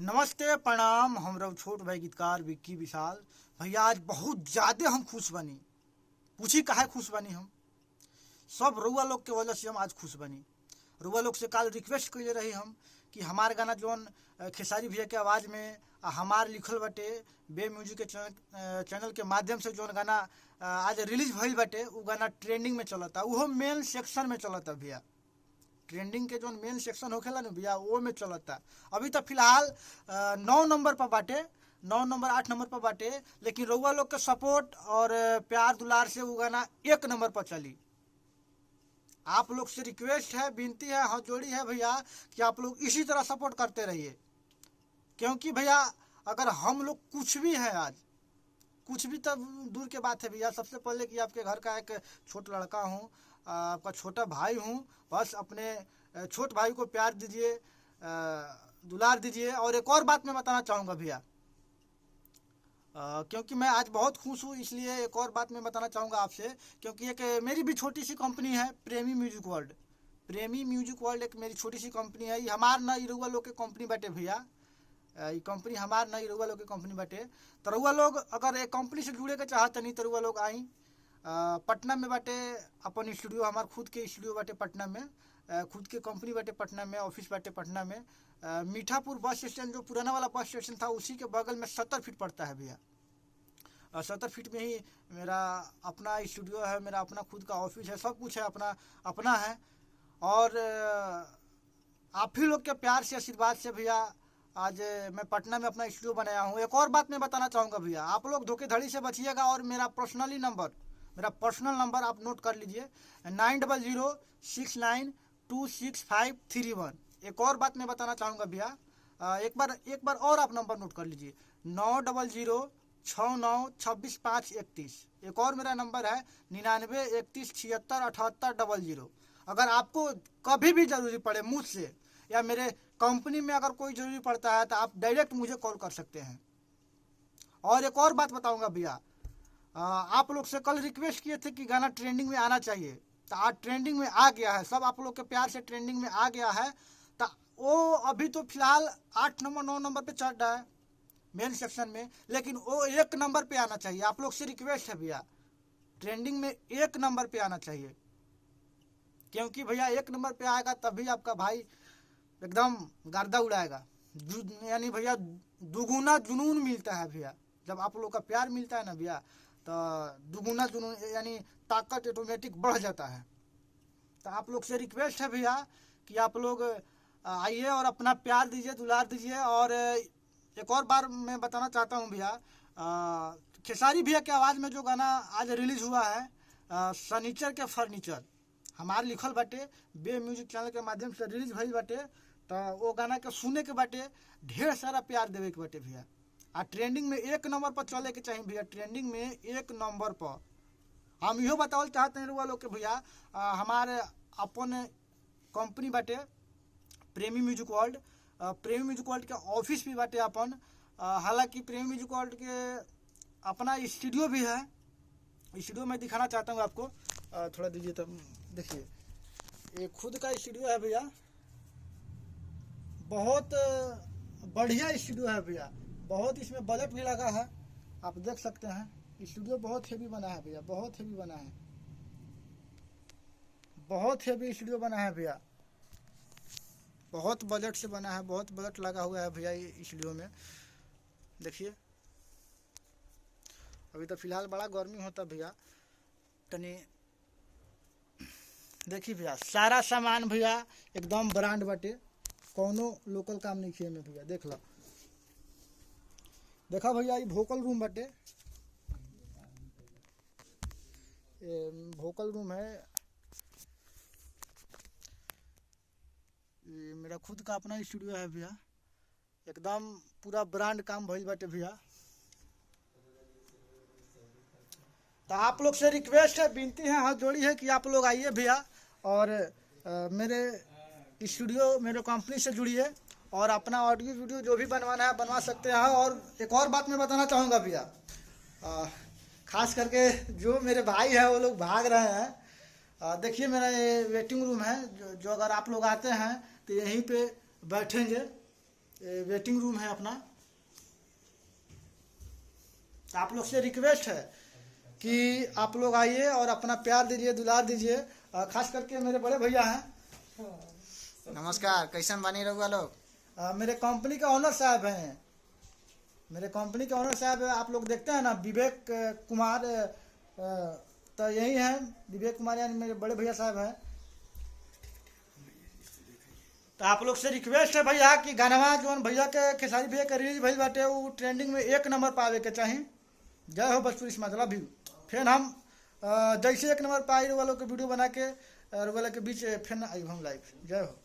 नमस्ते प्रणाम। हम छोट भाई गीतकार विक्की विशाल भैया। आज बहुत ज़्यादा हम खुश बनी। पूछी काहे खुश बनी हम? सब रउआ लोग के वजह से हम आज खुश बनी। रउआ लोग से काल रिक्वेस्ट कैले रही हम कि हमार गाना जौन खेसारी भैया के आवाज़ में हमार लिखल बाटे बे म्यूजिक के चैनल के माध्यम से जौन गाना आज रिलीज भइल बाटे उ गाना ट्रेंडिंग में चलता, उहो मेन सेक्शन में चलता भैया। ट्रेंडिंग के जो मेन सेक्शन होखेला ना भैया वो में चलता। अभी तो फिलहाल 9 नंबर पर बाटे, 9 नंबर 8 नंबर पर बाटे, लेकिन रउआ लोग के सपोर्ट और प्यार दुलार से वो गाना 1 नंबर पर चली। आप लोग से रिक्वेस्ट है, विनती है, हाथ जोड़ी है भैया कि आप लोग इसी तरह सपोर्ट करते रहिए। क्योंकि भैया अगर हम लोग कुछ भी है आज, कुछ भी तब दूर के बात है भैया। सबसे पहले कि आपके घर का एक छोटा लड़का हूँ, आपका छोटा भाई हूँ। बस अपने छोट भाई को प्यार दीजिए, दुलार दीजिए। और एक और बात मैं बताना चाहूँगा भैया, क्योंकि मैं आज बहुत खुश हूँ, इसलिए एक और बात मैं बताना चाहूँगा आपसे। क्योंकि एक मेरी भी छोटी सी कंपनी है, प्रेमी म्यूजिक वर्ल्ड। प्रेमी म्यूजिक वर्ल्ड एक मेरी छोटी सी कंपनी है। ये हमार ना रउआ लोग के कंपनी बाटे भैया। ये कंपनी हमार नहीं, रउआ लोग के कंपनी बाटे। तो रउआ लोग अगर एक कंपनी से जुड़े के चाहत नहीं तो रउआ लोग आई। पटना में बाटे अपन स्टूडियो, हमार खुद के स्टूडियो बाटे पटना में। खुद के कंपनी बाटे पटना में, ऑफिस बाटे पटना में। मीठापुर बस स्टैंड जो पुराना वाला बस स्टेशन था उसी के बगल में 70 फीट पड़ता है भैया। 70 फीट में ही मेरा अपना स्टूडियो है, मेरा अपना खुद का ऑफिस है, सब कुछ है अपना अपना है। और आप ही लोग के प्यार से, आशीर्वाद से भैया आज मैं पटना में अपना स्टूडियो बनाया हूँ। एक और बात मैं बताना चाहूँगा भैया, आप लोग धोखेधड़ी से बचिएगा। और मेरा पर्सनल नंबर आप नोट कर लीजिए, 906969265131। एक और बात मैं बताना चाहूँगा भैया, एक बार और आप नंबर नोट कर लीजिए, 9006962531। एक और मेरा नंबर है 9931767800। अगर आपको कभी भी ज़रूरी पड़े मुझसे या मेरे कंपनी में अगर कोई ज़रूरी पड़ता है तो आप डायरेक्ट मुझे कॉल कर सकते हैं। और एक और बात बताऊंगा भैया, आप लोग से कल रिक्वेस्ट किए थे कि गाना ट्रेंडिंग में आना चाहिए, तो आज ट्रेंडिंग में आ गया है। सब आप लोग के प्यार से ट्रेंडिंग में आ गया है। तो वो अभी तो फिलहाल 8 नंबर 9 नंबर पे चल रहा है मेन सेक्शन में, लेकिन वो 1 नंबर पे आना चाहिए। आप लोग से रिक्वेस्ट है भैया, ट्रेंडिंग में 1 नंबर पे आना चाहिए। क्योंकि भैया 1 नंबर पे आएगा तभी आपका भाई एकदम गर्दा उड़ाएगा। यानी भैया दुगुना जुनून मिलता है भैया। जब आप लोग का प्यार मिलता है ना भैया तो दुगुना जुनून यानी ताकत ऑटोमेटिक बढ़ जाता है। तो आप लोग से रिक्वेस्ट है भैया कि आप लोग आइए और अपना प्यार दीजिए, दुलार दीजिए। और एक और बार मैं बताना चाहता हूँ भैया, खेसारी भैया के आवाज़ में जो गाना आज रिलीज़ हुआ है सनीचर के फर्नीचर, हमार लिखल बाटे, बे म्यूजिक चैनल के माध्यम से रिलीज भइल बाटे। तो वो गाना के सुने के बाटे, ढेर सारा प्यार देवे के बाटे भैया। आ ट्रेंडिंग में 1 नंबर पर चले के चाहिए भैया, ट्रेंडिंग में 1 नंबर पर। हम इहो बतावल चाहते हैं रउआ लोग के भैया, हमारे अपन कंपनी बाटे प्रेमी म्यूजिक वर्ल्ड। प्रेमी म्यूजिक वर्ल्ड के ऑफिस भी बाटे अपन। हालांकि प्रेमी म्यूजिक वर्ल्ड के अपना स्टूडियो भी है। स्टूडियो में दिखाना चाहता हूँ आपको, थोड़ा दीजिए तो देखिए। ये खुद का स्टूडियो है भैया, बहुत बढ़िया स्टूडियो है भैया। बहुत इसमें बजट भी लगा है, आप देख सकते हैं। स्टूडियो बहुत हेवी बना है भैया, बहुत हेवी बना है, बहुत हेवी स्टूडियो बना है भैया। बहुत बजट से बना है, बहुत बजट लगा हुआ है भैया ये स्टूडियो में। देखिए अभी तो फिलहाल बड़ा गर्मी होता भैया, तनी देखिए भैया सारा सामान भैया एकदम ब्रांड बाटे, कौनो लोकल काम नहीं किए में भैया। देख लो, देखा भैया ये वोकल रूम बाटे, वोकल रूम है। ये मेरा खुद का अपना स्टूडियो है भैया, एकदम पूरा ब्रांड काम भइल बाटे भैया। तो आप लोग से रिक्वेस्ट है, विनती है, हाथ जोड़ी है कि आप लोग आइए भैया और मेरे स्टूडियो, मेरे कंपनी से जुड़िए और अपना ऑडियो वीडियो जो भी बनवाना है बनवा सकते हैं। और एक और बात मैं बताना चाहूँगा भैया, खास करके जो मेरे भाई हैं वो लोग भाग रहे हैं। देखिए मेरा ये वेटिंग रूम है, जो अगर आप लोग आते हैं तो यहीं पे बैठेंगे। वेटिंग रूम है अपना। तो आप लोग से रिक्वेस्ट है कि आप लोग आइए और अपना प्यार दीजिए, दुलार दीजिए। खास करके मेरे बड़े भैया हैं। नमस्कार, कैसन बानी रहुआ लोग? मेरे कंपनी के ऑनर साहब हैं। मेरे कंपनी के ऑनर साहब आप लोग देखते हैं ना, विवेक कुमार। तो यही हैं विवेक कुमार, यानी मेरे बड़े भैया साहब हैं। तो आप लोग से रिक्वेस्ट है भैया कि गानवा जो भैया के खेसारी भैया के रिलीज भइल बाटे, वो ट्रेंडिंग में 1 नंबर पावे के चाही। जय हो भोजपुरी समाज, लव यू। फिर हम जैसे 1 नंबर पाई वालों के वीडियो बना के वालों के बीच फिर आई हम लाइव। जय हो।